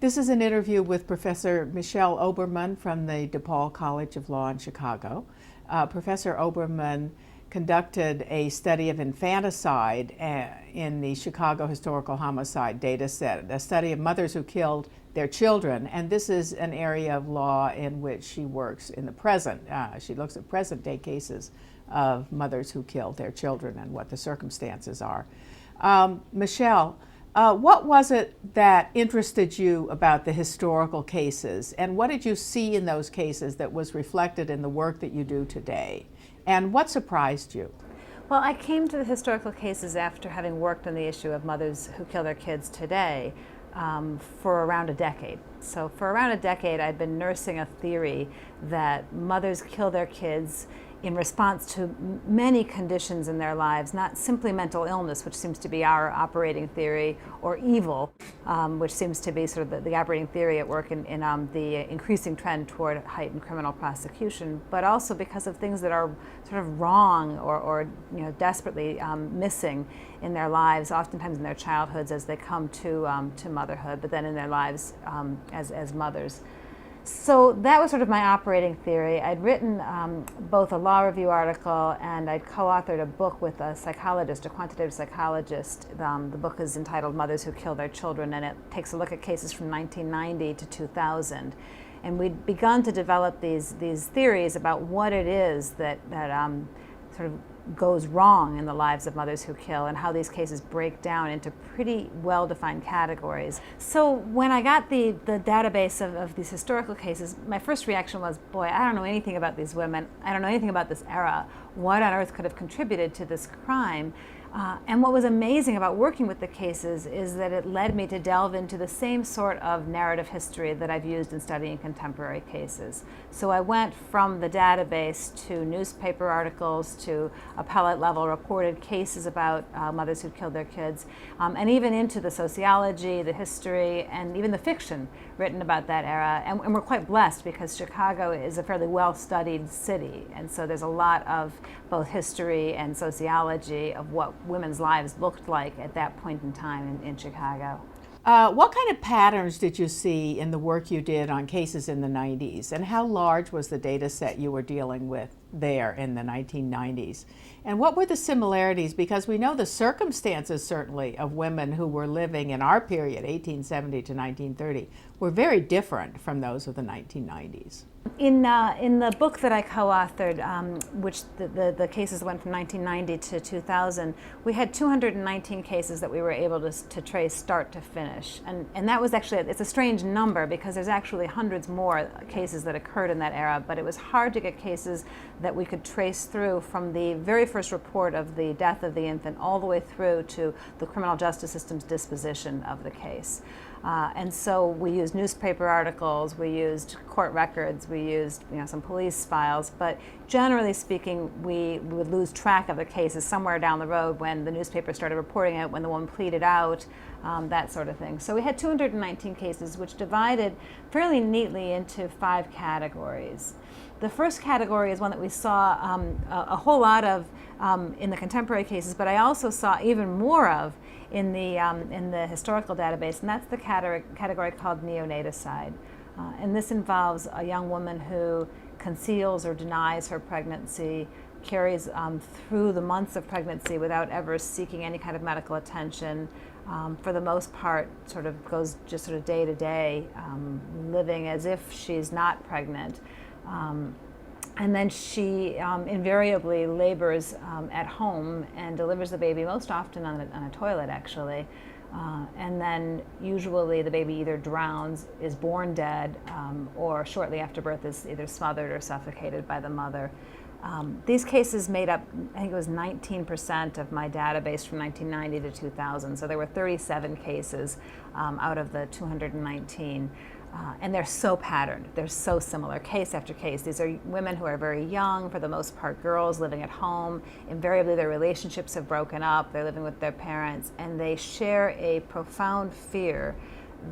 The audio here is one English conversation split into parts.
This is an interview with Professor Michelle Oberman from the DePaul College of Law in Chicago. Professor Oberman conducted a study of infanticide in the Chicago Historical Homicide Dataset, a study of mothers who killed their children, and this is an area of law in which she works in the present. She looks at present-day cases of mothers who killed their children and what the circumstances are. Michelle, what was it that interested you about the historical cases, and what did you see in those cases that was reflected in the work that you do today? And what surprised you? Well, I came to the historical cases after having worked on the issue of mothers who kill their kids today for around a decade. So for around a decade, I'd been nursing a theory that mothers kill their kids in response to many conditions in their lives, not simply mental illness, which seems to be our operating theory, or evil, which seems to be sort of the operating theory at work in the increasing trend toward heightened criminal prosecution, but also because of things that are sort of wrong or desperately missing in their lives, oftentimes in their childhoods as they come to motherhood, but then in their lives as mothers. So that was sort of my operating theory. I'd written both a law review article and I'd co-authored a book with a psychologist, a quantitative psychologist. The book is entitled Mothers Who Kill Their Children, and it takes a look at cases from 1990 to 2000. And we'd begun to develop these theories about what it is that sort of goes wrong in the lives of mothers who kill, and how these cases break down into pretty well-defined categories. So when I got the database of these historical cases, my first reaction was, boy, I don't know anything about these women. I don't know anything about this era. What on earth could have contributed to this crime? And what was amazing about working with the cases is that it led me to delve into the same sort of narrative history that I've used in studying contemporary cases. So I went from the database to newspaper articles to appellate level reported cases about mothers who killed their kids, and even into the sociology, the history, and even the fiction written about that era. And we're quite blessed because Chicago is a fairly well-studied city, and so there's a lot of both history and sociology of what women's lives looked like at that point in time in Chicago. What kind of patterns did you see in the work you did on cases in the 90s? And how large was the data set you were dealing with there in the 1990s? And what were the similarities? Because we know the circumstances, certainly, of women who were living in our period, 1870 to 1930, were very different from those of the 1990s. In the book that I co-authored, which the cases went from 1990 to 2000, we had 219 cases that we were able to trace start to finish. And that was actually, it's a strange number because there's actually hundreds more cases that occurred in that era, but it was hard to get cases that we could trace through from the very first report of the death of the infant all the way through to the criminal justice system's disposition of the case. And so we used newspaper articles, we used court records, we used some police files, but generally speaking, we would lose track of the cases somewhere down the road when the newspaper started reporting it, when the woman pleaded out, that sort of thing. So we had 219 cases, which divided fairly neatly into 5 categories. The first category is one that we saw a whole lot of in the contemporary cases, but I also saw even more of in the historical database, and that's the category called neonaticide. And this involves a young woman who conceals or denies her pregnancy, carries through the months of pregnancy without ever seeking any kind of medical attention. For the most part, goes just day to day, living as if she's not pregnant. And then she invariably labors at home and delivers the baby most often on a toilet, actually. And then usually the baby either drowns, is born dead, or shortly after birth is either smothered or suffocated by the mother. These cases made up, I think it was 19% of my database from 1990 to 2000. So there were 37 cases out of the 219. And they're so patterned. They're so similar, case after case. These are women who are very young, for the most part girls living at home. Invariably their relationships have broken up, they're living with their parents, and they share a profound fear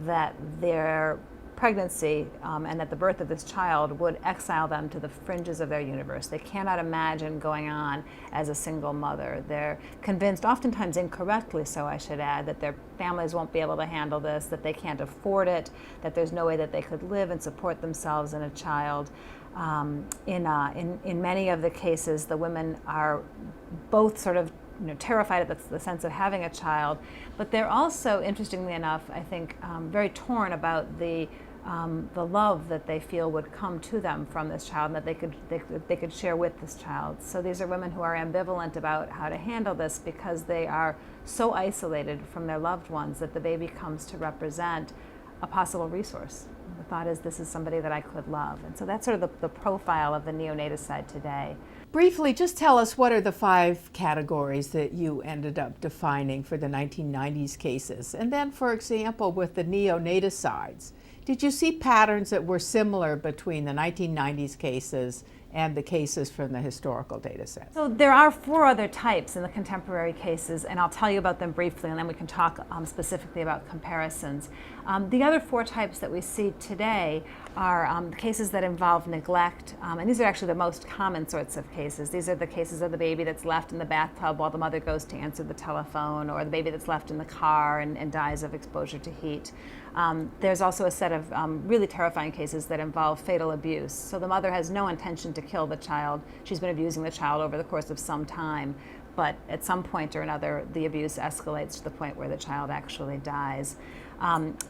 that their pregnancy and at the birth of this child would exile them to the fringes of their universe. They cannot imagine going on as a single mother. They're convinced, oftentimes incorrectly so I should add, that their families won't be able to handle this, that they can't afford it, that there's no way that they could live and support themselves and a child. In many of the cases, the women are both sort of terrified at the sense of having a child, but they're also, interestingly enough, I think, very torn about the love that they feel would come to them from this child, and that they could share with this child. So these are women who are ambivalent about how to handle this because they are so isolated from their loved ones that the baby comes to represent a possible resource. The thought is, this is somebody that I could love. And so that's sort of the profile of the neonaticide today. Briefly, just tell us, what are the 5 categories that you ended up defining for the 1990s cases? And then, for example, with the neonaticides, did you see patterns that were similar between the 1990s cases and the cases from the historical data set? So there are 4 other types in the contemporary cases, and I'll tell you about them briefly, and then we can talk specifically about comparisons. The other 4 types that we see today are cases that involve neglect, and these are actually the most common sorts of cases. These are the cases of the baby that's left in the bathtub while the mother goes to answer the telephone, or the baby that's left in the car and dies of exposure to heat. There's also a set of really terrifying cases that involve fatal abuse. So the mother has no intention to kill the child. She's been abusing the child over the course of some time, but at some point or another, the abuse escalates to the point where the child actually dies.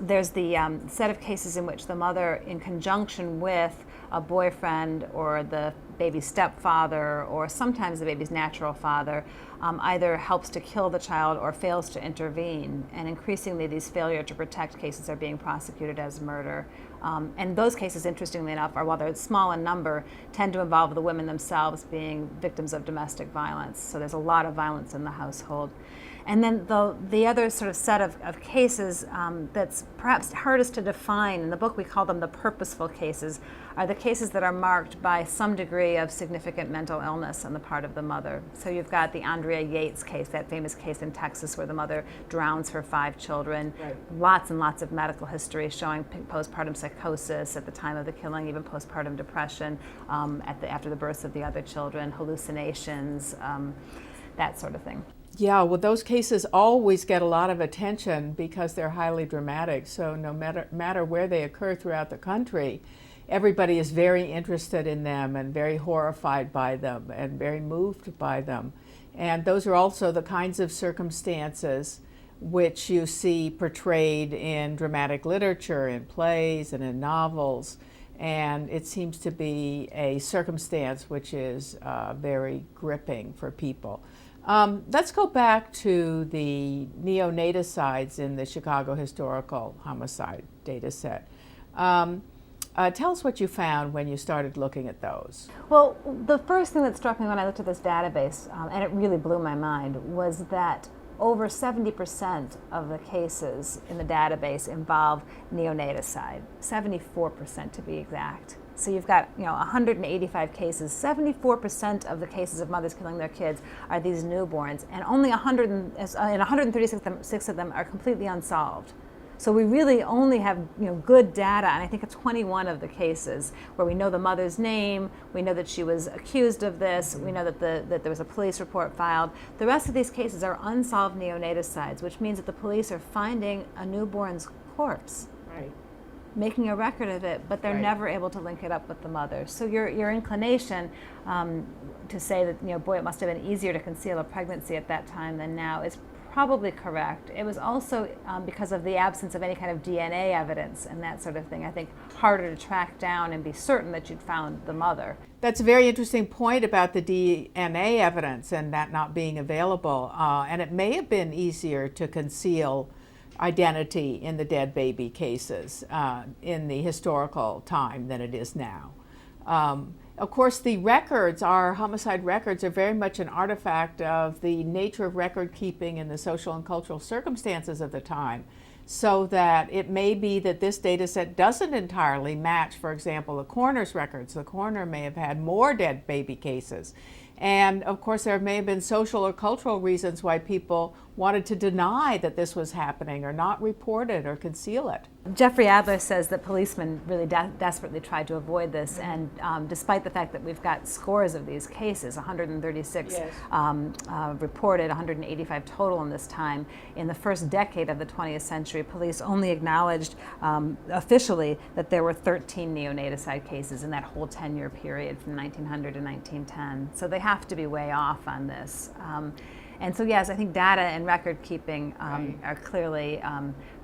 There's the set of cases in which the mother, in conjunction with a boyfriend or the baby's stepfather, or sometimes the baby's natural father, either helps to kill the child or fails to intervene. And increasingly, these failure to protect cases are being prosecuted as murder. And those cases, interestingly enough, while they're small in number, tend to involve the women themselves being victims of domestic violence. So there's a lot of violence in the household. And then the other sort of set of cases that's perhaps hardest to define, in the book we call them the purposeful cases, are the cases that are marked by some degree of significant mental illness on the part of the mother. So you've got the Andrea Yates case, that famous case in Texas where the mother drowns her 5 children. Right. Lots and lots of medical history showing postpartum psychosis at the time of the killing, even postpartum depression after the births of the other children, hallucinations, that sort of thing. Yeah, well, those cases always get a lot of attention because they're highly dramatic. So no matter where they occur throughout the country, everybody is very interested in them and very horrified by them and very moved by them. And those are also the kinds of circumstances which you see portrayed in dramatic literature, in plays and in novels. And it seems to be a circumstance which is very gripping for people. Let's go back to the neonaticides in the Chicago Historical Homicide Dataset. Tell us what you found when you started looking at those. Well, the first thing that struck me when I looked at this database, and it really blew my mind, was that over 70% of the cases in the database involve neonaticide, 74% to be exact. So you've got 185 cases. 74% of the cases of mothers killing their kids are these newborns, and only 136 of them are completely unsolved. So we really only have good data, and I think it's 21 of the cases where we know the mother's name, we know that she was accused of this, we know that there was a police report filed. The rest of these cases are unsolved neonaticides, which means that the police are finding a newborn's corpse. Right. Making a record of it, but they're Right. never able to link it up with the mother. So your inclination to say that boy, it must have been easier to conceal a pregnancy at that time than now is probably correct. It was also because of the absence of any kind of DNA evidence and that sort of thing, I think harder to track down and be certain that you'd found the mother. That's a very interesting point about the DNA evidence and that not being available. And it may have been easier to conceal identity in the dead baby cases in the historical time than it is now. Of course, the records, our homicide records, are very much an artifact of the nature of record keeping and the social and cultural circumstances of the time, so that it may be that this data set doesn't entirely match, for example, the coroner's records. The coroner may have had more dead baby cases. And of course, there may have been social or cultural reasons why people wanted to deny that this was happening or not report it or conceal it. Jeffrey Adler says that policemen really desperately tried to avoid this, and despite the fact that we've got scores of these cases, 136 Yes. Reported, 185 total in this time, in the first decade of the 20th century, police only acknowledged officially that there were 13 neonaticide cases in that whole 10-year period from 1900 to 1910. So they have to be way off on this. And so, yes, I think data and record keeping are clearly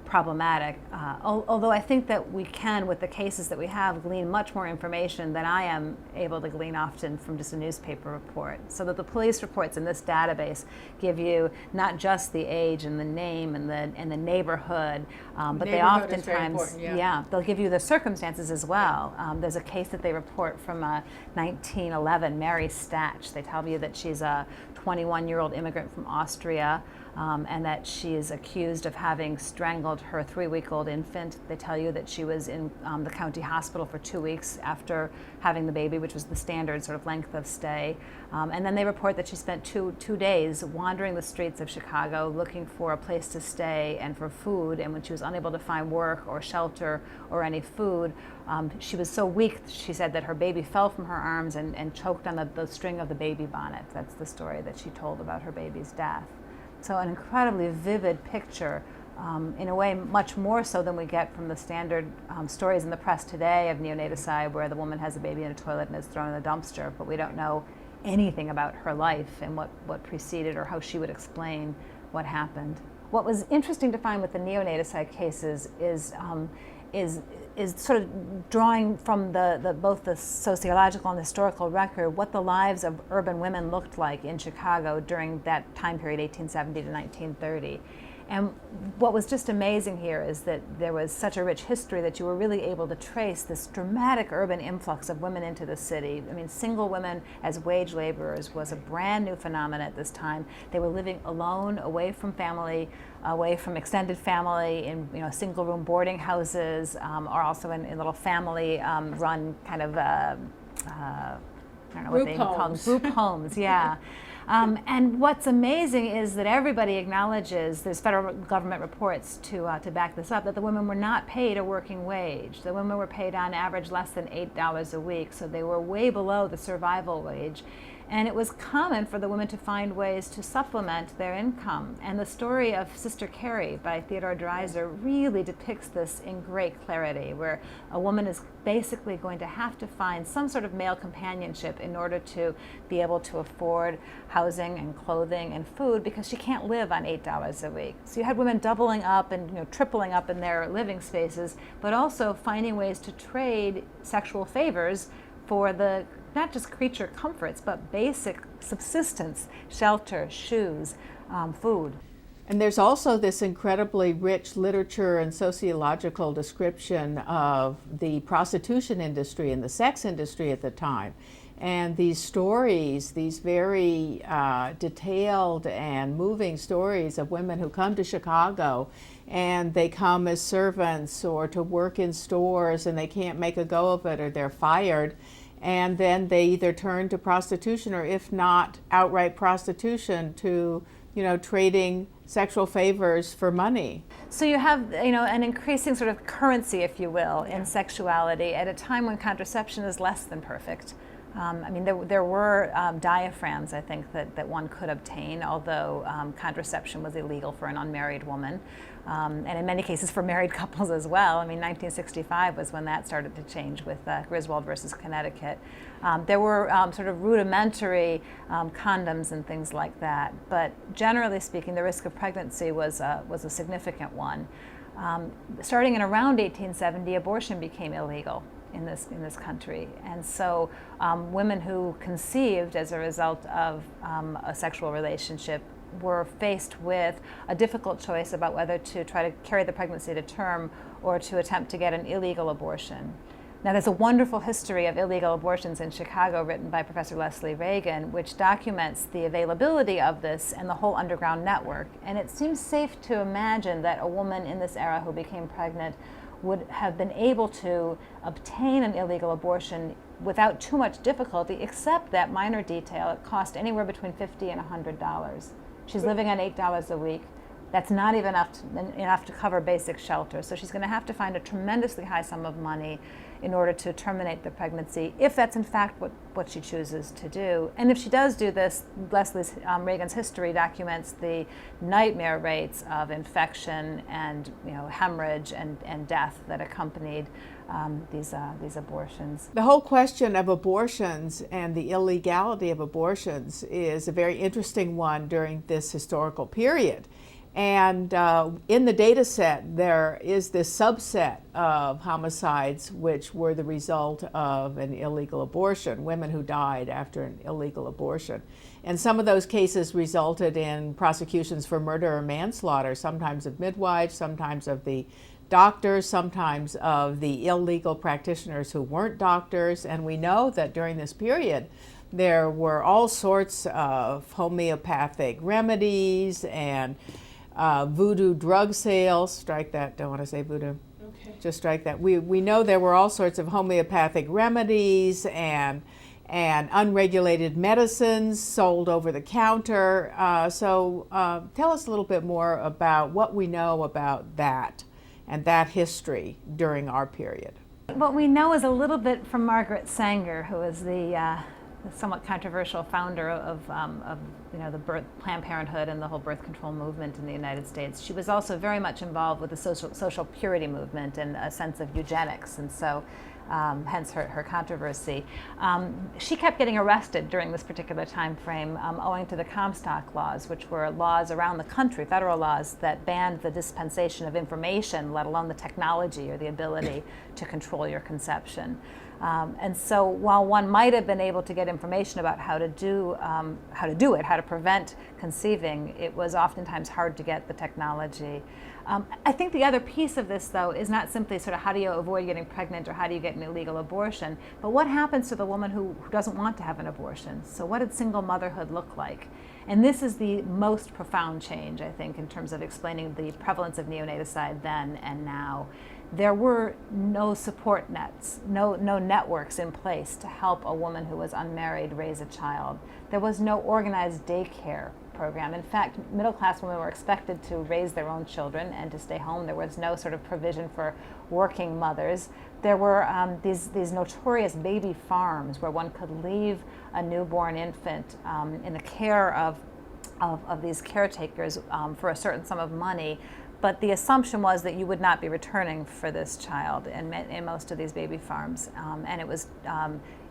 problematic, although I think that we can, with the cases that we have, glean much more information than I am able to glean often from just a newspaper report. So that the police reports in this database give you not just the age and the name and the neighborhood, but they oftentimes, they'll give you the circumstances as well. There's a case that they report from 1911, Mary Statch. They tell you that she's a 21-year-old immigrant from Austria, and that she is accused of having strangled her 3-week-old infant. They tell you that she was in the county hospital for 2 weeks after having the baby, which was the standard sort of length of stay. And then they report that she spent two days wandering the streets of Chicago looking for a place to stay and for food, and when she was unable to find work or shelter or any food, she was so weak, she said, that her baby fell from her arms and choked on the string of the baby bonnet. That's the story that she told about her baby's death. So an incredibly vivid picture, in a way much more so than we get from the standard stories in the press today of neonaticide, where the woman has a baby in a toilet and is thrown in a dumpster, but we don't know anything about her life and what preceded or how she would explain what happened. What was interesting to find with the neonaticide cases is sort of drawing from both the sociological and historical record what the lives of urban women looked like in Chicago during that time period, 1870 to 1930. And what was just amazing here is that there was such a rich history that you were really able to trace this dramatic urban influx of women into the city. I mean, single women as wage laborers was a brand new phenomenon at this time. They were living alone, away from family, away from extended family, in single room boarding houses, or also in little family run kind of I don't know what they call them, group homes, yeah. And what's amazing is that everybody acknowledges, there's federal government reports to back this up, that the women were not paid a working wage. The women were paid on average less than $8 a week, so they were way below the survival wage. And it was common for the women to find ways to supplement their income. And the story of Sister Carrie by Theodore Dreiser really depicts this in great clarity, where a woman is basically going to have to find some sort of male companionship in order to be able to afford housing and clothing and food, because she can't live on $8 a week. So you had women doubling up and tripling up in their living spaces, but also finding ways to trade sexual favors for the not just creature comforts, but basic subsistence, shelter, shoes, food. And there's also this incredibly rich literature and sociological description of the prostitution industry and the sex industry at the time. And these stories, these very detailed and moving stories of women who come to Chicago, and they come as servants or to work in stores, and they can't make a go of it or they're fired. And then they either turn to prostitution, or if not outright prostitution, to trading sexual favors for money. So you have an increasing sort of currency, if you will, in sexuality at a time when contraception is less than perfect. I mean, there were diaphragms, I think, that one could obtain, although contraception was illegal for an unmarried woman, and in many cases for married couples as well. I mean, 1965 was when that started to change with Griswold versus Connecticut. There were sort of rudimentary condoms and things like that, but generally speaking, the risk of pregnancy was a significant one. Starting in around 1870, abortion became illegal in this country, and so women who conceived as a result of a sexual relationship were faced with a difficult choice about whether to try to carry the pregnancy to term or to attempt to get an illegal abortion. Now, there's a wonderful history of illegal abortions in Chicago written by Professor Leigh Bienen, which documents the availability of this and the whole underground network. And it seems safe to imagine that a woman in this era who became pregnant would have been able to obtain an illegal abortion without too much difficulty, except that minor detail: it cost anywhere between $50 and $100. She's living on $8 a week. That's not even enough to cover basic shelter. So she's going to have to find a tremendously high sum of money in order to terminate the pregnancy, if that's in fact what she chooses to do. And if she does do this, Leslie Reagan's history documents the nightmare rates of infection and hemorrhage and death that accompanied these abortions. The whole question of abortions and the illegality of abortions is a very interesting one during this historical period. And in the data set, there is this subset of homicides which were the result of an illegal abortion, women who died after an illegal abortion. And some of those cases resulted in prosecutions for murder or manslaughter, sometimes of midwives, sometimes of the doctors, sometimes of the illegal practitioners who weren't doctors. And we know that during this period, there were all sorts of homeopathic remedies and voodoo drug sales. Strike that, don't want to say voodoo. Okay. Just strike that. We know there were all sorts of homeopathic remedies and unregulated medicines sold over the counter. So tell us a little bit more about what we know about that and that history during our period. What we know is a little bit from Margaret Sanger, who is the somewhat controversial founder of the Planned Parenthood and the whole birth control movement in the United States. She was also very much involved with the social purity movement and a sense of eugenics, and so hence her controversy. She kept getting arrested during this particular time frame owing to the Comstock laws, which were laws around the country, federal laws that banned the dispensation of information, let alone the technology or the ability to control your conception. And so while one might have been able to get information about how to do it, how to prevent conceiving, it was oftentimes hard to get the technology. I think the other piece of this, though, is not simply sort of how do you avoid getting pregnant or how do you get an illegal abortion, but what happens to the woman who doesn't want to have an abortion? So what did single motherhood look like? And this is the most profound change, I think, in terms of explaining the prevalence of neonaticide then and now. There were no support nets, no networks in place to help a woman who was unmarried raise a child. There was no organized daycare program. In fact, middle-class women were expected to raise their own children and to stay home. There was no sort of provision for working mothers. There were these notorious baby farms where one could leave a newborn infant in the care of these caretakers for a certain sum of money. But the assumption was that you would not be returning for this child in most of these baby farms. And it was,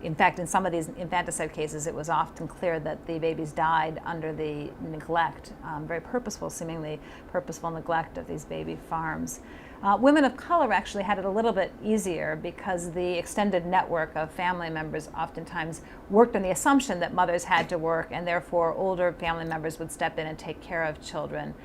in fact, in some of these infanticide cases, it was often clear that the babies died under the neglect, very seemingly purposeful neglect of these baby farms. Women of color actually had it a little bit easier because the extended network of family members oftentimes worked on the assumption that mothers had to work, and therefore older family members would step in and take care of children.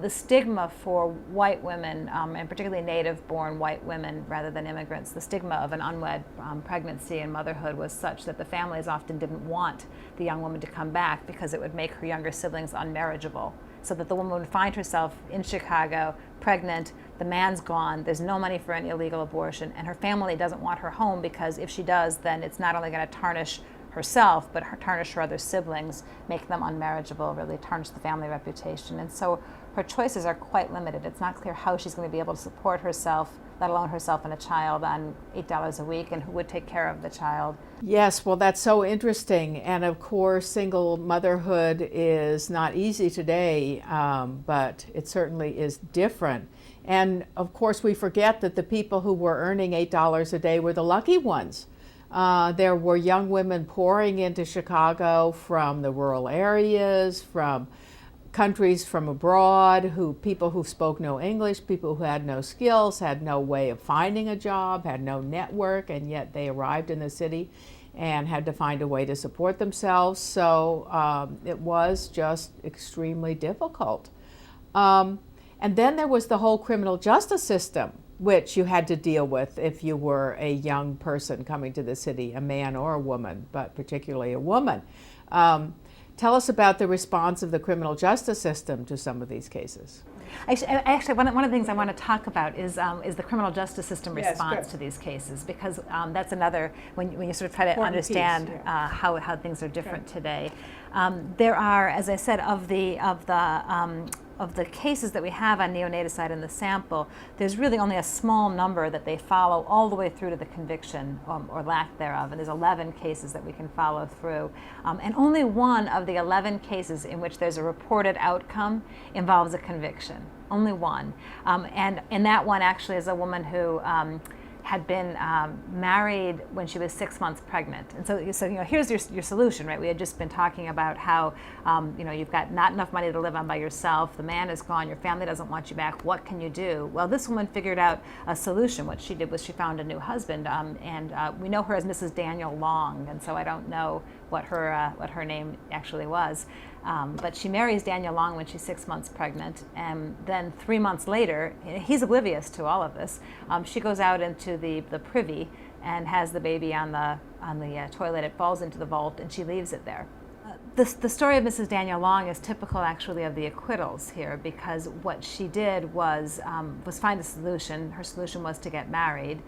The stigma for white women, and particularly native-born white women rather than immigrants, the stigma of an unwed pregnancy and motherhood was such that the families often didn't want the young woman to come back because it would make her younger siblings unmarriageable. So that the woman would find herself in Chicago, pregnant, the man's gone, there's no money for an illegal abortion, and her family doesn't want her home because if she does, then it's not only going to tarnish herself, but tarnish her other siblings, make them unmarriageable, really tarnish the family reputation. And so her choices are quite limited. It's not clear how she's going to be able to support herself, let alone herself and a child, on $8 a week, and who would take care of the child. Yes, well, that's so interesting. And of course, single motherhood is not easy today, but it certainly is different. And of course, we forget that the people who were earning $8 a day were the lucky ones. There were young women pouring into Chicago from the rural areas, from countries from abroad, people who spoke no English, people who had no skills, had no way of finding a job, had no network, and yet they arrived in the city and had to find a way to support themselves. So it was just extremely difficult. And then there was the whole criminal justice system, which you had to deal with if you were a young person coming to the city, a man or a woman, but particularly a woman. Tell us about the response of the criminal justice system to some of these cases. Actually, one of the things I want to talk about is the criminal justice system Yes, response good. to these cases, because that's another, when you sort of try to Important understand piece, yeah. how things are different today. There are, as I said, of the cases that we have on neonaticide in the sample, there's really only a small number that they follow all the way through to the conviction or lack thereof, and there's 11 cases that we can follow through. And only one of the 11 cases in which there's a reported outcome involves a conviction. Only one. And that one actually is a woman who had been married when she was 6 months pregnant. And so here's your solution, right? We had just been talking about how you've got not enough money to live on by yourself, the man is gone, your family doesn't want you back, what can you do? Well, this woman figured out a solution. What she did was she found a new husband, and we know her as Mrs. Daniel Long, and so I don't know what her name actually was. But she marries Daniel Long when she's 6 months pregnant, and then 3 months later, he's oblivious to all of this. She goes out into the privy and has the baby on the toilet. It falls into the vault, and she leaves it there. The story of Mrs. Daniel Long is typical, actually, of the acquittals here, because what she did was find a solution. Her solution was to get married.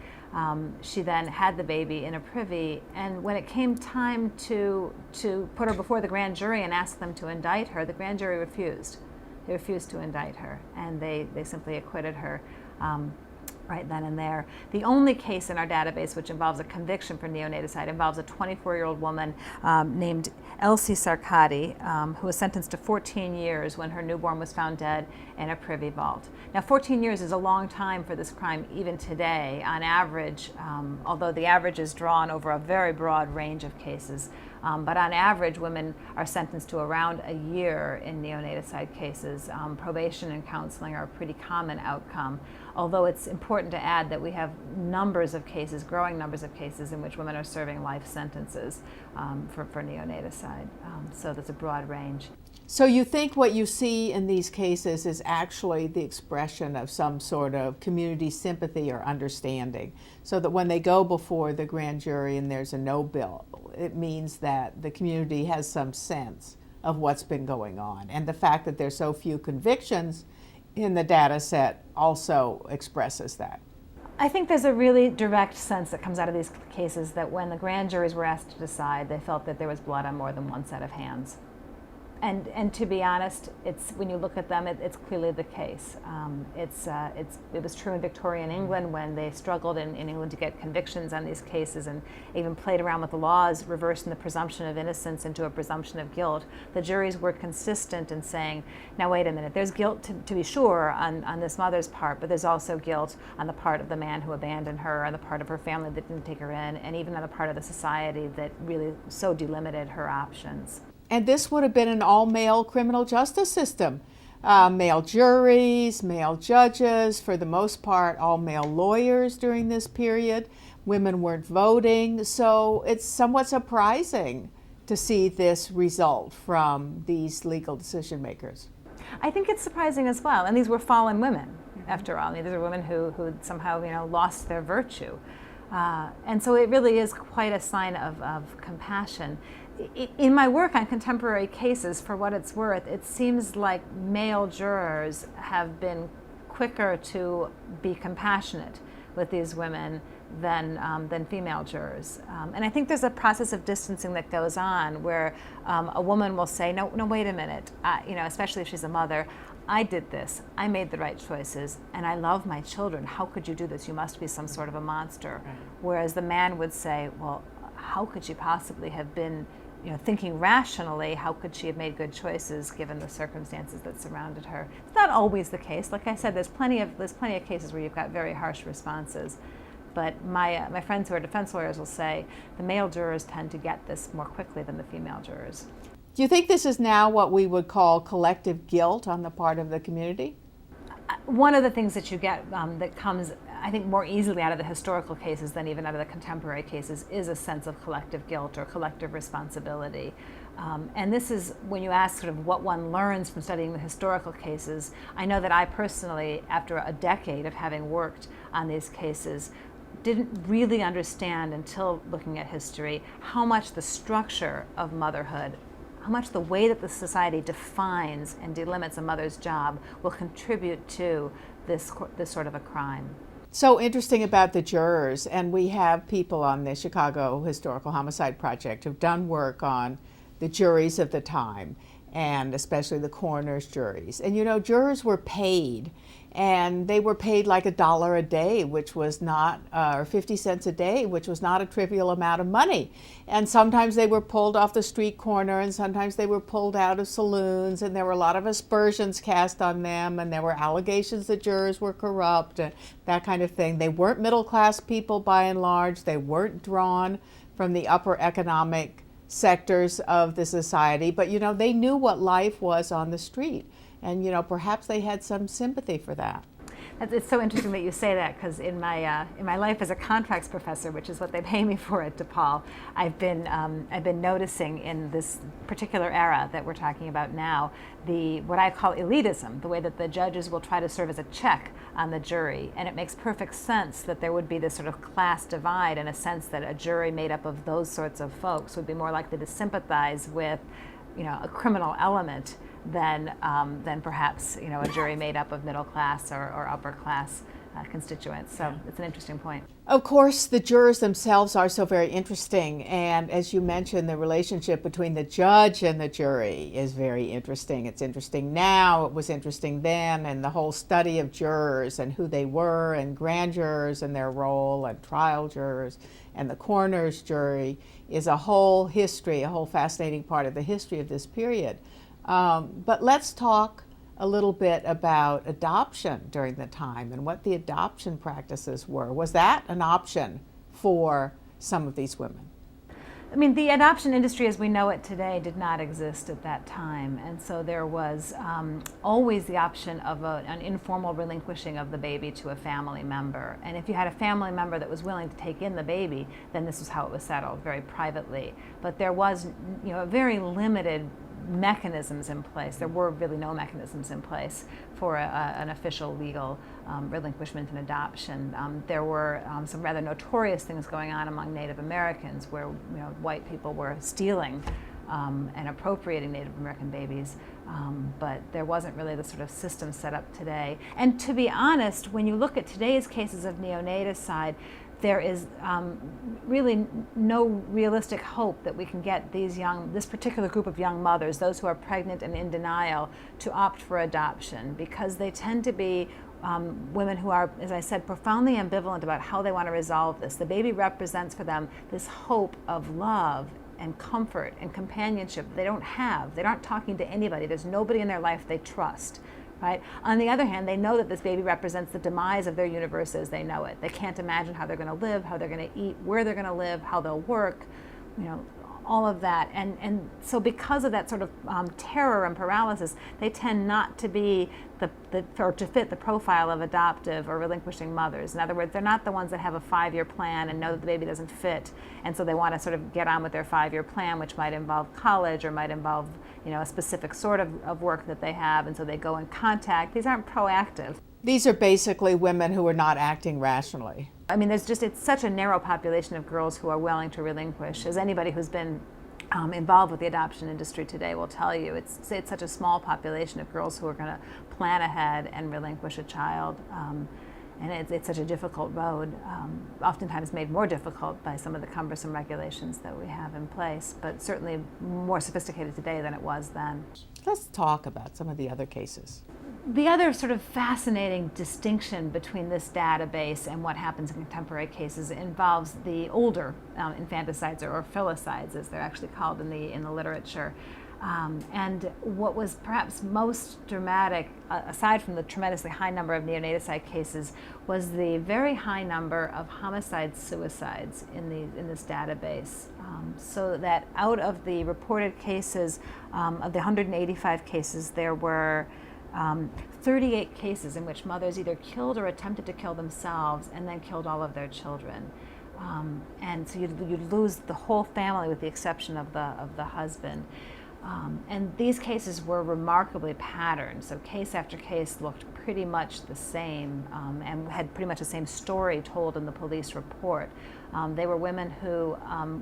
She then had the baby in a privy, and when it came time to put her before the grand jury and ask them to indict her, the grand jury refused. They refused to indict her, and they simply acquitted her right then and there. The only case in our database which involves a conviction for neonaticide involves a 24-year-old woman named Elsie Sarkady, who was sentenced to 14 years when her newborn was found dead in a privy vault. Now, 14 years is a long time for this crime even today. On average, although the average is drawn over a very broad range of cases, but on average, women are sentenced to around a year in neonaticide cases. Probation and counseling are a pretty common outcome, although it's important to add that we have numbers of cases, growing numbers of cases, in which women are serving life sentences for neonaticide. So there's a broad range. So you think what you see in these cases is actually the expression of some sort of community sympathy or understanding, so that when they go before the grand jury and there's a no bill, it means that the community has some sense of what's been going on. And the fact that there's so few convictions in the data set also expresses that. I think there's a really direct sense that comes out of these cases that when the grand juries were asked to decide, they felt that there was blood on more than one set of hands. And to be honest, it's when you look at them, it's clearly the case. It was true in Victorian England when they struggled in England to get convictions on these cases and even played around with the laws, reversing the presumption of innocence into a presumption of guilt. The juries were consistent in saying, now wait a minute, there's guilt to be sure on this mother's part, but there's also guilt on the part of the man who abandoned her, on the part of her family that didn't take her in, and even on the part of the society that really so delimited her options. And this would have been an all-male criminal justice system. Male juries, male judges, for the most part, all male lawyers during this period. Women weren't voting, so it's somewhat surprising to see this result from these legal decision makers. I think it's surprising as well, and these were fallen women, after all. I mean, these are women who somehow lost their virtue. And so it really is quite a sign of compassion. In my work on contemporary cases, for what it's worth, it seems like male jurors have been quicker to be compassionate with these women than female jurors. And I think there's a process of distancing that goes on where a woman will say, no, wait a minute, especially if she's a mother, I did this, I made the right choices, and I love my children. How could you do this? You must be some sort of a monster. Right. Whereas the man would say, well, how could she possibly have been thinking rationally, how could she have made good choices given the circumstances that surrounded her? It's not always the case. Like I said, there's plenty of cases where you've got very harsh responses. But my friends who are defense lawyers will say the male jurors tend to get this more quickly than the female jurors. Do you think this is now what we would call collective guilt on the part of the community? One of the things that you get that comes, I think, more easily out of the historical cases than even out of the contemporary cases is a sense of collective guilt or collective responsibility. And this is when you ask sort of what one learns from studying the historical cases. I know that I personally, after a decade of having worked on these cases, didn't really understand until looking at history how much the structure of motherhood the way that the society defines and delimits a mother's job will contribute to this sort of a crime. So interesting about the jurors, and we have people on the Chicago Historical Homicide Project who've done work on the juries of the time, and especially the coroner's juries. And you know, jurors were paid, and they were paid like $1 a day, which was not, or 50 cents a day, which was not a trivial amount of money. And sometimes they were pulled off the street corner, and sometimes they were pulled out of saloons, and there were a lot of aspersions cast on them, and there were allegations that jurors were corrupt, and that kind of thing. They weren't middle-class people by and large. They weren't drawn from the upper economic sectors of the society, but you know, they knew what life was on the street, and you know, perhaps they had some sympathy for that. It's so interesting that you say that, because in my life as a contracts professor, which is what they pay me for at DePaul, I've been noticing in this particular era that we're talking about now, what I call elitism, the way that the judges will try to serve as a check on the jury, and it makes perfect sense that there would be this sort of class divide, in a sense that a jury made up of those sorts of folks would be more likely to sympathize with, you know, a criminal element than perhaps, you know, a jury made up of middle class or upper class constituents. So it's an interesting point. Of course, the jurors themselves are so very interesting, and as you mentioned, the relationship between the judge and the jury is very interesting. It's interesting now, it was interesting then, and the whole study of jurors and who they were, and grand jurors and their role, and trial jurors, and the coroner's jury is a whole history, a whole fascinating part of the history of this period. But let's talk a little bit about adoption during the time and what the adoption practices were. Was that an option for some of these women? I mean, the adoption industry as we know it today did not exist at that time, and so there was always the option of an informal relinquishing of the baby to a family member. And if you had a family member that was willing to take in the baby, then this was how it was settled, very privately. But there was, you know, a very limited mechanisms in place. There were really no mechanisms in place for an official legal relinquishment and adoption. There were some rather notorious things going on among Native Americans, where, you know, white people were stealing and appropriating Native American babies, but there wasn't really the sort of system set up today. And to be honest, when you look at today's cases of neonaticide, there is really no realistic hope that we can get this particular group of young mothers, those who are pregnant and in denial, to opt for adoption, because they tend to be women who are, as I said, profoundly ambivalent about how they want to resolve this. The baby represents for them this hope of love and comfort and companionship they don't have. They aren't talking to anybody. There's nobody in their life they trust. Right? On the other hand, they know that this baby represents the demise of their universe as they know it. They can't imagine how they're going to live, how they're going to eat, where they're going to live, how they'll work, you know, all of that. And so because of that sort of terror and paralysis, they tend not to be or to fit the profile of adoptive or relinquishing mothers. In other words, they're not the ones that have a 5-year plan and know that the baby doesn't fit, and so they want to sort of get on with their 5-year plan, which might involve college or might involve, you know, a specific sort of work that they have, and so they go in contact. These aren't proactive. These are basically women who are not acting rationally. I mean, it's such a narrow population of girls who are willing to relinquish. As anybody who's been involved with the adoption industry today will tell you, it's such a small population of girls who are going to plan ahead and relinquish a child. And it's such a difficult road, oftentimes made more difficult by some of the cumbersome regulations that we have in place, but certainly more sophisticated today than it was then. Let's talk about some of the other cases. The other sort of fascinating distinction between this database and what happens in contemporary cases involves the older infanticides, or filicides, as they're actually called in the literature. And what was perhaps most dramatic, aside from the tremendously high number of neonaticide cases, was the very high number of homicide-suicides in this database. So that out of the reported cases, of the 185 cases, there were 38 cases in which mothers either killed or attempted to kill themselves and then killed all of their children. And so you'd lose the whole family with the exception of the husband. And these cases were remarkably patterned. So case after case looked pretty much the same, and had pretty much the same story told in the police report. They were women who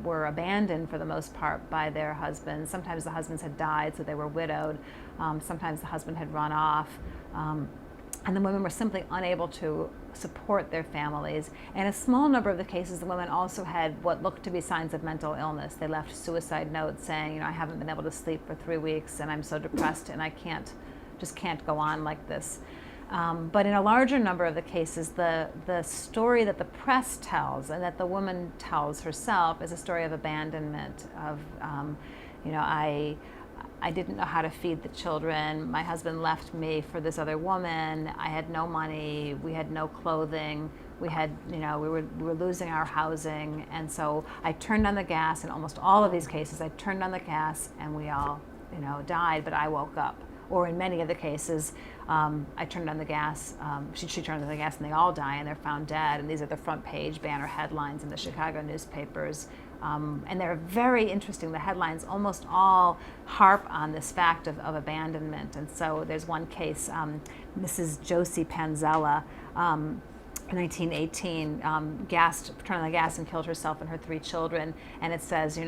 were abandoned for the most part by their husbands. Sometimes the husbands had died, so they were widowed. Sometimes the husband had run off. And the women were simply unable to support their families. And a small number of the cases, the women also had what looked to be signs of mental illness. They left suicide notes saying, I haven't been able to sleep for 3 weeks, and I'm so depressed, and I just can't go on like this. But in a larger number of the cases, the story that the press tells and that the woman tells herself is a story of abandonment, of, I didn't know how to feed the children. My husband left me for this other woman. I had no money. We had no clothing. We were losing our housing. And so I turned on the gas. In almost all of these cases, I turned on the gas and we all, died, but I woke up. Or in many of the cases, I turned on the gas, she turned on the gas and they all die and they're found dead. And these are the front page banner headlines in the Chicago newspapers. And they're very interesting. The headlines almost all harp on this fact of abandonment. And so there's one case, Mrs. Josie Panzella, in 1918, turned on the gas and killed herself and her 3 children. And it says,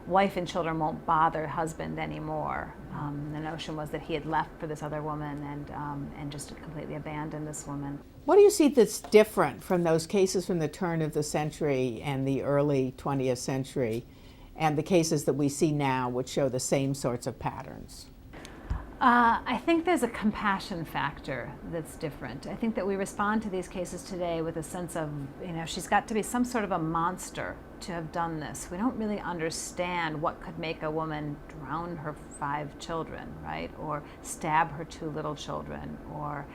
wife and children won't bother husband anymore. The notion was that he had left for this other woman and just completely abandoned this woman. What do you see that's different from those cases from the turn of the century and the early 20th century and the cases that we see now, which show the same sorts of patterns? I think there's a compassion factor that's different. I think that we respond to these cases today with a sense of, she's got to be some sort of a monster to have done this. We don't really understand what could make a woman drown her 5 children, right? Or stab her 2 little children, or,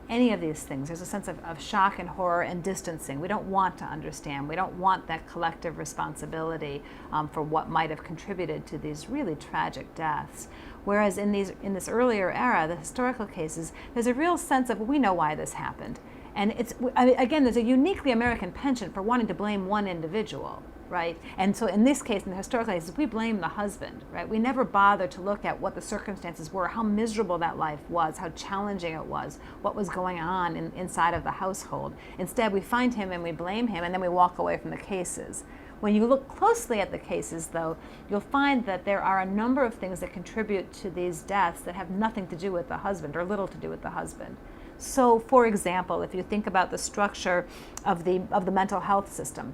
any of these things. There's a sense of shock and horror and distancing. We don't want to understand. We don't want that collective responsibility for what might have contributed to these really tragic deaths. Whereas in this earlier era, the historical cases, there's a real sense of, we know why this happened. And again, there's a uniquely American penchant for wanting to blame one individual, right? And so in this case, in the historical cases, we blame the husband, right? We never bother to look at what the circumstances were, how miserable that life was, how challenging it was, what was going on inside of the household. Instead, we find him and we blame him, and then we walk away from the cases. When you look closely at the cases, though, you'll find that there are a number of things that contribute to these deaths that have nothing to do with the husband, or little to do with the husband. So, for example, if you think about the structure of the mental health system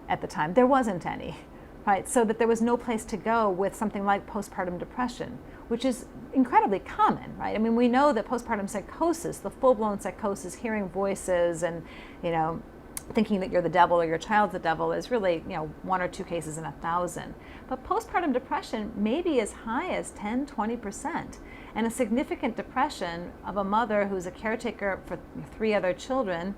at the time, there wasn't any, right? So that there was no place to go with something like postpartum depression, which is incredibly common, right? We know that postpartum psychosis, the full-blown psychosis, hearing voices and, thinking that you're the devil or your child's the devil, is really 1 or 2 cases in 1,000. But postpartum depression may be as high as 10-20%. And a significant depression of a mother who's a caretaker for 3 other children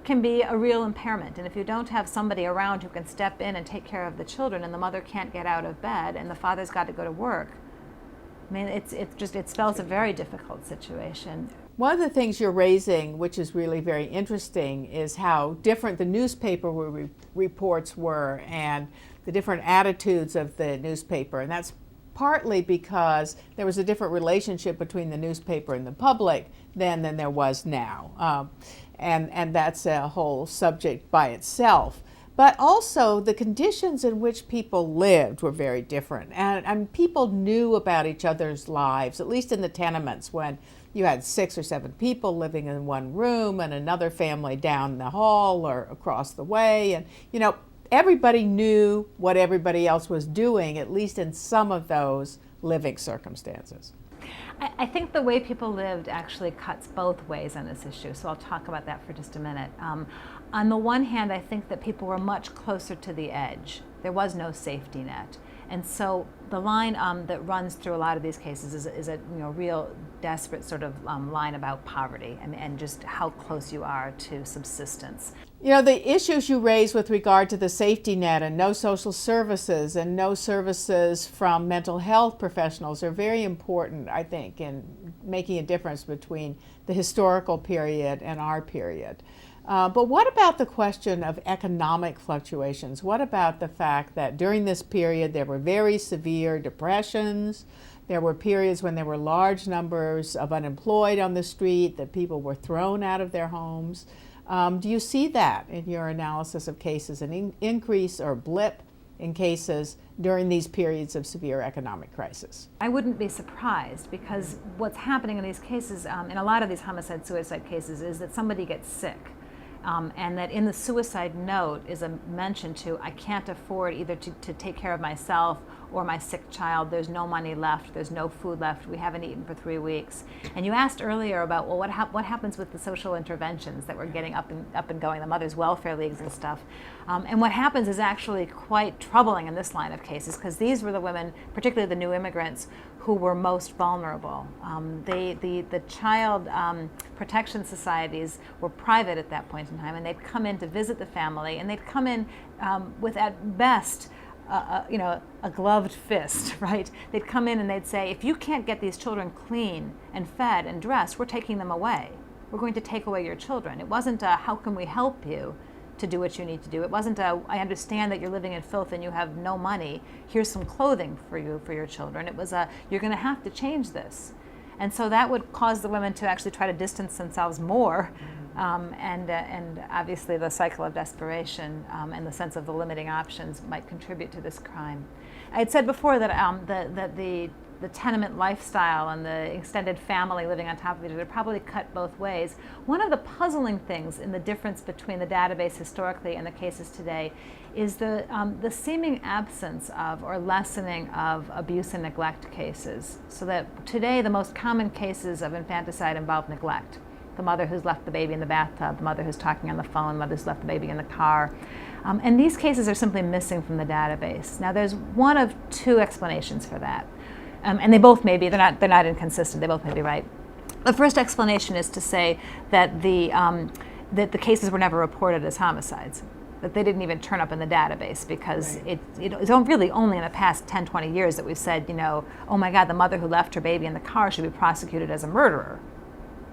can be a real impairment. And if you don't have somebody around who can step in and take care of the children, and the mother can't get out of bed and the father's got to go to work, it spells a very difficult situation. One of the things you're raising, which is really very interesting, is how different the newspaper reports were and the different attitudes of the newspaper. And that's partly because there was a different relationship between the newspaper and the public then than there was now. And that's a whole subject by itself. But also the conditions in which people lived were very different. And people knew about each other's lives, at least in the tenements, when you had 6 or 7 people living in one room and another family down the hall or across the way. And, everybody knew what everybody else was doing, at least in some of those living circumstances. I think the way people lived actually cuts both ways on this issue, so I'll talk about that for just a minute. On the one hand, I think that people were much closer to the edge. There was no safety net. And so the line that runs through a lot of these cases is a real desperate sort of line about poverty and just how close you are to subsistence. The issues you raise with regard to the safety net and no social services and no services from mental health professionals are very important, I think, in making a difference between the historical period and our period. But what about the question of economic fluctuations? What about the fact that during this period there were very severe depressions? There were periods when there were large numbers of unemployed on the street, that people were thrown out of their homes. Do you see that in your analysis of cases, an increase or blip in cases during these periods of severe economic crisis? I wouldn't be surprised, because what's happening in these cases, in a lot of these homicide-suicide cases, is that somebody gets sick. And that in the suicide note is a mention to, I can't afford either to take care of myself or my sick child. There's no money left. There's no food left. We haven't eaten for 3 weeks. And you asked earlier about, well, what happens with the social interventions that we're getting up and going, the Mothers' Welfare Leagues and stuff. And what happens is actually quite troubling in this line of cases, because these were the women, particularly the new immigrants, who were most vulnerable. The child protection societies were private at that point in time, and they'd come in to visit the family, and they'd come in with, at best, a gloved fist, right? They'd come in and they'd say, if you can't get these children clean and fed and dressed, we're taking them away. We're going to take away your children. It wasn't a, how can we help you to do what you need to do? It wasn't a, I understand that you're living in filth and you have no money. Here's some clothing for you, for your children. It was a, you're going to have to change this. And so that would cause the women to actually try to distance themselves more. And obviously the cycle of desperation and the sense of the limiting options might contribute to this crime. I had said before that the tenement lifestyle and the extended family living on top of each other probably cut both ways. One of the puzzling things in the difference between the database historically and the cases today is the seeming absence of or lessening of abuse and neglect cases. So that today the most common cases of infanticide involve neglect. The mother who's left the baby in the bathtub, the mother who's talking on the phone, the mother who's left the baby in the car. And these cases are simply missing from the database. Now there's one of two explanations for that. And they both may be, they're not inconsistent, they both may be right. The first explanation is to say that the cases were never reported as homicides, that they didn't even turn up in the database, because right. It's really only in the past 10, 20 years that we've said, oh my God, the mother who left her baby in the car should be prosecuted as a murderer.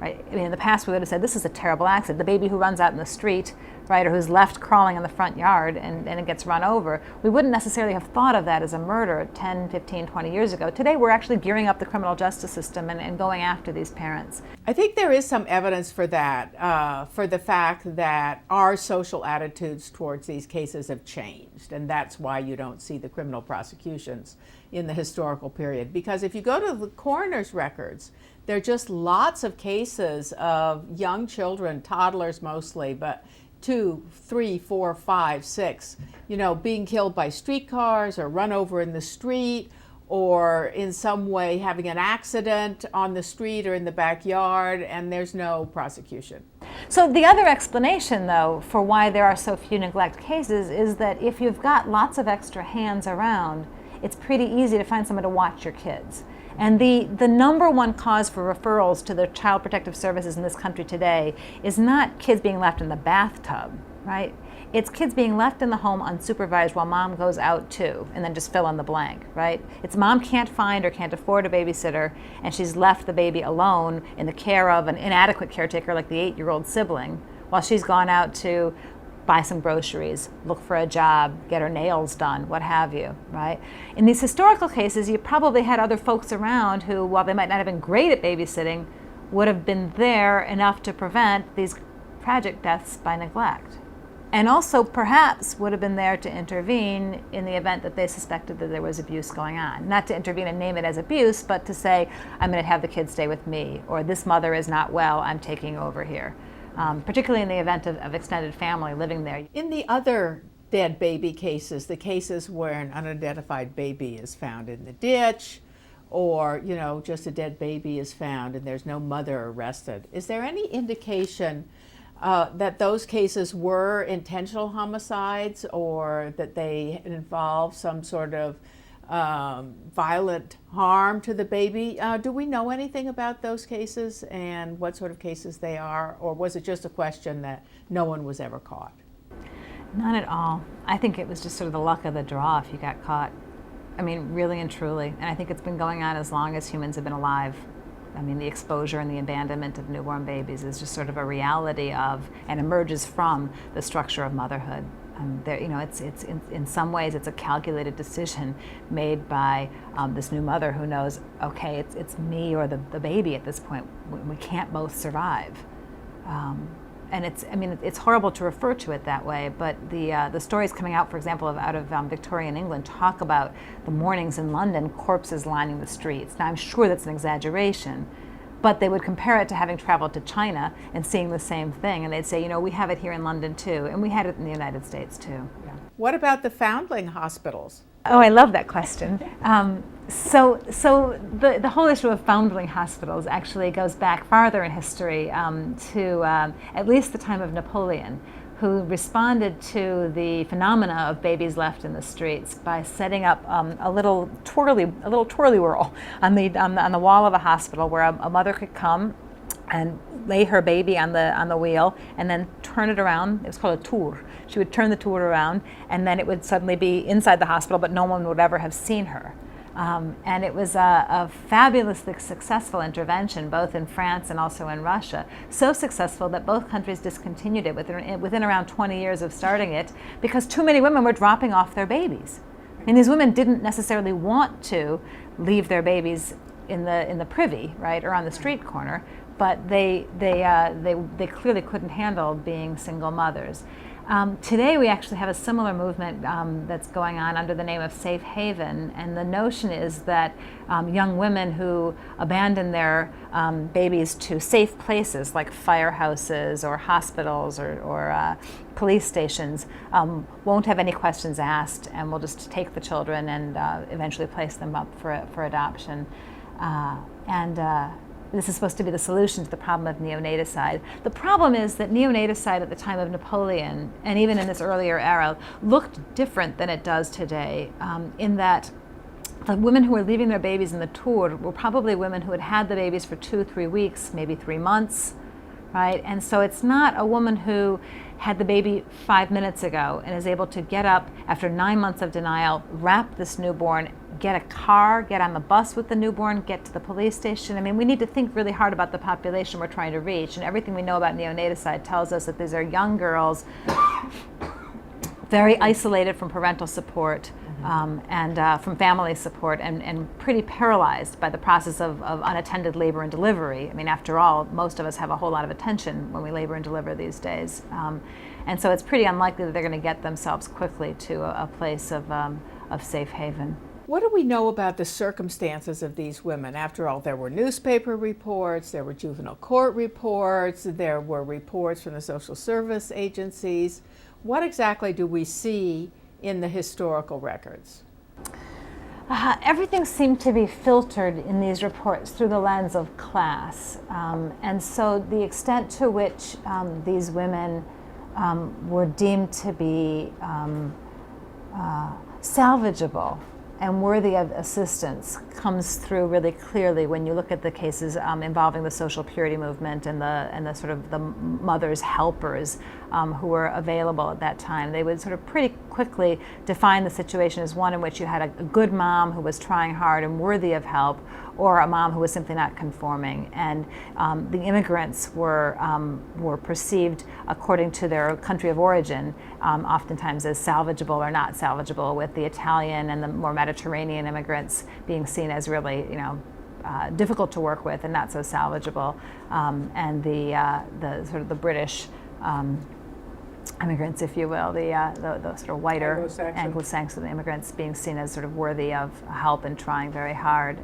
Right? I mean, in the past we would have said this is a terrible accident. The baby who runs out in the street, right, or who's left crawling in the front yard and it gets run over, we wouldn't necessarily have thought of that as a murder 10, 15, 20 years ago. Today we're actually gearing up the criminal justice system and going after these parents. I think there is some evidence for that, for the fact that our social attitudes towards these cases have changed, and that's why you don't see the criminal prosecutions in the historical period. Because if you go to the coroner's records, there are just lots of cases of young children, toddlers mostly, but 2, 3, 4, 5, 6, being killed by streetcars or run over in the street, or in some way having an accident on the street or in the backyard, and there's no prosecution. So the other explanation, though, for why there are so few neglect cases is that if you've got lots of extra hands around, it's pretty easy to find someone to watch your kids. And the number one cause for referrals to the Child Protective Services in this country today is not kids being left in the bathtub, right? It's kids being left in the home unsupervised while mom goes out too, and then just fill in the blank, right? It's mom can't find or can't afford a babysitter, and she's left the baby alone in the care of an inadequate caretaker like the 8-year-old sibling, while she's gone out to buy some groceries, look for a job, get her nails done, what have you, right? In these historical cases, you probably had other folks around who, while they might not have been great at babysitting, would have been there enough to prevent these tragic deaths by neglect. And also perhaps would have been there to intervene in the event that they suspected that there was abuse going on. Not to intervene and name it as abuse, but to say, I'm going to have the kids stay with me, or this mother is not well, I'm taking over here. Particularly in the event of extended family living there. In the other dead baby cases, the cases where an unidentified baby is found in the ditch, or just a dead baby is found and there's no mother arrested, is there any indication that those cases were intentional homicides, or that they involve some sort of violent harm to the baby? Do we know anything about those cases and what sort of cases they are, or was it just a question that no one was ever caught? Not at all. I think it was just sort of the luck of the draw if you got caught. I mean, really and truly. And I think it's been going on as long as humans have been alive. I mean, the exposure and the abandonment of newborn babies is just sort of a reality of and emerges from the structure of motherhood. There, it's in some ways it's a calculated decision made by this new mother who knows, okay, it's me or the baby at this point. We can't both survive. And it's horrible to refer to it that way, but the stories coming out, for example, out of Victorian England talk about the mornings in London, corpses lining the streets. Now, I'm sure that's an exaggeration, but they would compare it to having traveled to China and seeing the same thing, and they'd say, we have it here in London too, and we had it in the United States too. Yeah. What about the foundling hospitals? Oh, I love that question. So the whole issue of foundling hospitals actually goes back farther in history to at least the time of Napoleon, who responded to the phenomena of babies left in the streets by setting up a little twirly whirl on the wall of a hospital where a mother could come and lay her baby on the wheel and then turn it around. It was called a tour. She would turn the tour around, and then it would suddenly be inside the hospital, but no one would ever have seen her. And it was a fabulously successful intervention, both in France and also in Russia. So successful that both countries discontinued it within around 20 years of starting it, because too many women were dropping off their babies. And these women didn't necessarily want to leave their babies in the privy, right, or on the street corner, but they clearly couldn't handle being single mothers. Today we actually have a similar movement that's going on under the name of Safe Haven, and the notion is that young women who abandon their babies to safe places like firehouses or hospitals or police stations won't have any questions asked, and will just take the children and eventually place them up for adoption. This is supposed to be the solution to the problem of neonaticide. The problem is that neonaticide at the time of Napoleon, and even in this earlier era, looked different than it does today, in that the women who were leaving their babies in the tour were probably women who had had the babies for 2-3 weeks, maybe 3 months, right? And so it's not a woman who had the baby 5 minutes ago and is able to get up after 9 months of denial, wrap this newborn, get a car, get on the bus with the newborn, get to the police station. I mean, we need to think really hard about the population we're trying to reach, and everything we know about neonaticide tells us that these are young girls, very isolated from parental support, and from family support, and pretty paralyzed by the process of unattended labor and delivery. I mean, after all, most of us have a whole lot of attention when we labor and deliver these days. And so it's pretty unlikely that they're going to get themselves quickly to a place of safe haven. What do we know about the circumstances of these women? After all, there were newspaper reports, there were juvenile court reports, there were reports from the social service agencies. What exactly do we see in the historical records? Everything seemed to be filtered in these reports through the lens of class. And so the extent to which these women were deemed to be salvageable and worthy of assistance comes through really clearly when you look at the cases involving the social purity movement and the sort of the mothers helpers who were available at that time. They would sort of pretty quickly define the situation as one in which you had a good mom who was trying hard and worthy of help, or a mom who was simply not conforming. And the immigrants were perceived according to their country of origin, oftentimes as salvageable or not salvageable, with the Italian and the more Mediterranean immigrants being seen as really, difficult to work with and not so salvageable, and the sort of the British immigrants, if you will, the sort of whiter Anglo-Saxon immigrants being seen as sort of worthy of help and trying very hard.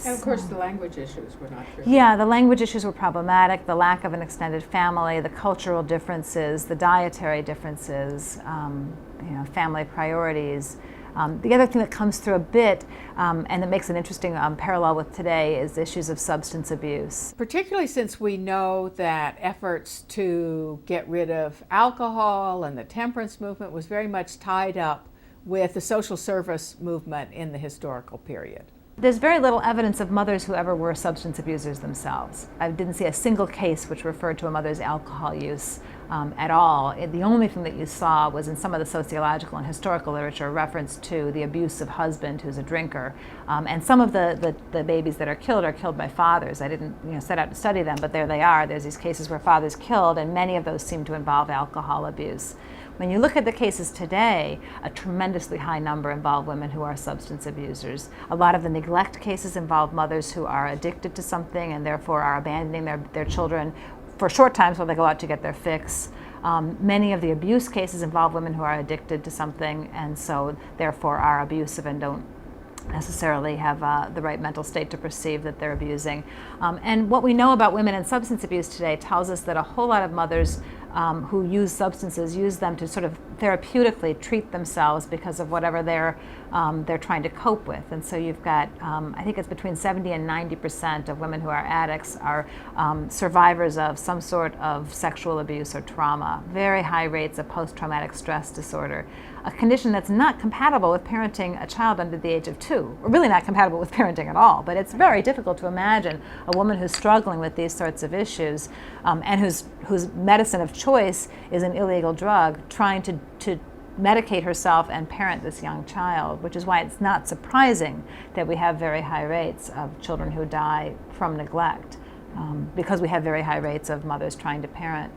And of course the language issues were not true. Yeah, the language issues were problematic, the lack of an extended family, the cultural differences, the dietary differences, family priorities. The other thing that comes through a bit, and that makes an interesting parallel with today, is issues of substance abuse. Particularly since we know that efforts to get rid of alcohol and the temperance movement was very much tied up with the social service movement in the historical period. There's very little evidence of mothers who ever were substance abusers themselves. I didn't see a single case which referred to a mother's alcohol use at all. The only thing that you saw was in some of the sociological and historical literature reference to the abusive husband who's a drinker. And some of the babies that are killed by fathers. I didn't set out to study them, but there they are. There's these cases where fathers killed, and many of those seem to involve alcohol abuse. When you look at the cases today, a tremendously high number involve women who are substance abusers. A lot of the neglect cases involve mothers who are addicted to something and therefore are abandoning their children for short times while they go out to get their fix. Many of the abuse cases involve women who are addicted to something and so therefore are abusive and don't necessarily have the right mental state to perceive that they're abusing. And what we know about women in substance abuse today tells us that a whole lot of mothers who use substances use them to sort of therapeutically treat themselves because of whatever they're trying to cope with. And so you've got, I think it's between 70 and 90% of women who are addicts are survivors of some sort of sexual abuse or trauma. Very high rates of post-traumatic stress disorder, a condition that's not compatible with parenting a child under the age of 2, or really not compatible with parenting at all. But it's very difficult to imagine a woman who's struggling with these sorts of issues and whose medicine of choice is an illegal drug, trying to medicate herself and parent this young child, which is why it's not surprising that we have very high rates of children who die from neglect. Because we have very high rates of mothers trying to parent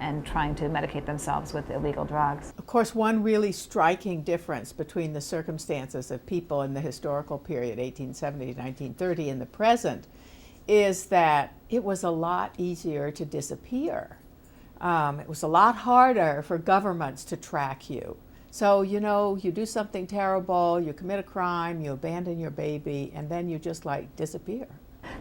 and trying to medicate themselves with illegal drugs. Of course, one really striking difference between the circumstances of people in the historical period, 1870 to 1930, and the present, is that it was a lot easier to disappear. It was a lot harder for governments to track you. So, you do something terrible, you commit a crime, you abandon your baby, and then you just disappear.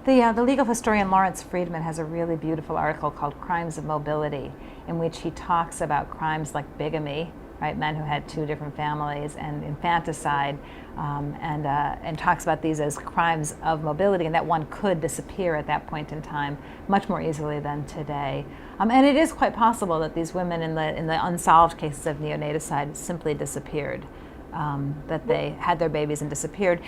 The legal historian Lawrence Friedman has a really beautiful article called Crimes of Mobility, in which he talks about crimes like bigamy, right, men who had 2 different families, and infanticide, and talks about these as crimes of mobility, and that one could disappear at that point in time much more easily than today. And it is quite possible that these women in the unsolved cases of neonaticide simply disappeared. That they had their babies and disappeared,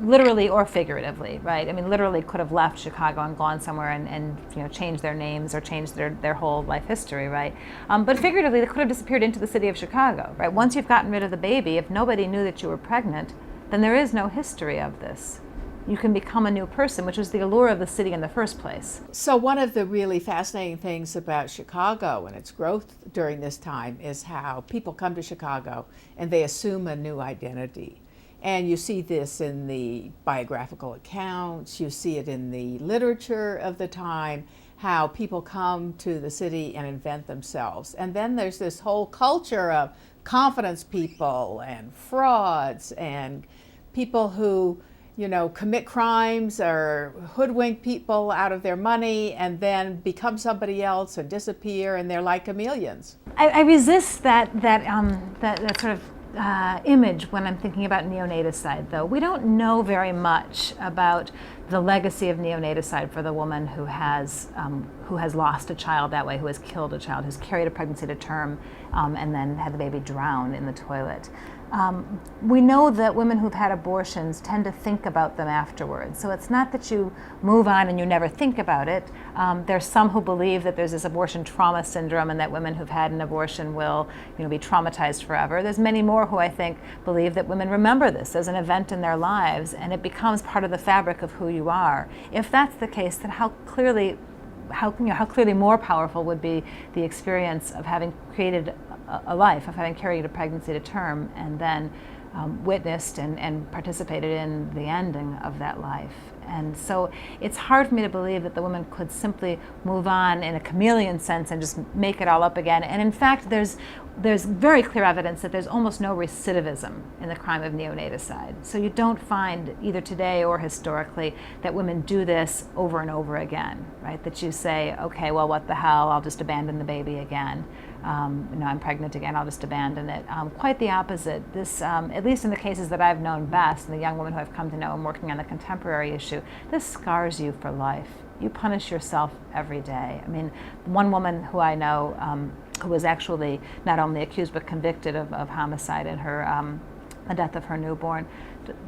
literally or figuratively, right? I mean, literally could have left Chicago and gone somewhere and changed their names or changed their whole life history, right? But figuratively, they could have disappeared into the city of Chicago, right? Once you've gotten rid of the baby, if nobody knew that you were pregnant, then there is no history of this. You can become a new person, which was the allure of the city in the first place. So one of the really fascinating things about Chicago and its growth during this time is how people come to Chicago and they assume a new identity. And you see this in the biographical accounts, you see it in the literature of the time, how people come to the city and invent themselves. And then there's this whole culture of confidence people and frauds and people who commit crimes or hoodwink people out of their money and then become somebody else and disappear, and they're like chameleons. I resist that sort of image when I'm thinking about neonaticide, though. We don't know very much about the legacy of neonaticide for the woman who has lost a child that way, who has killed a child, who's carried a pregnancy to term, and then had the baby drown in the toilet. We know that women who've had abortions tend to think about them afterwards. So it's not that you move on and you never think about it. There's some who believe that there's this abortion trauma syndrome and that women who've had an abortion will be traumatized forever. There's many more who I think believe that women remember this as an event in their lives and it becomes part of the fabric of who you are. If that's the case, then how clearly more powerful would be the experience of having created a life, of having carried a pregnancy to term and then witnessed and participated in the ending of that life. And so it's hard for me to believe that the woman could simply move on in a chameleon sense and just make it all up again. And in fact, there's very clear evidence that there's almost no recidivism in the crime of neonaticide. So you don't find, either today or historically, that women do this over and over again, right? That you say, okay, well, what the hell, I'll just abandon the baby again. I'm pregnant again, I'll just abandon it. Quite the opposite. This, at least in the cases that I've known best, and the young women who I've come to know and working on the contemporary issue, this scars you for life. You punish yourself every day. I mean, one woman who I know who was actually not only accused but convicted of homicide in her the death of her newborn,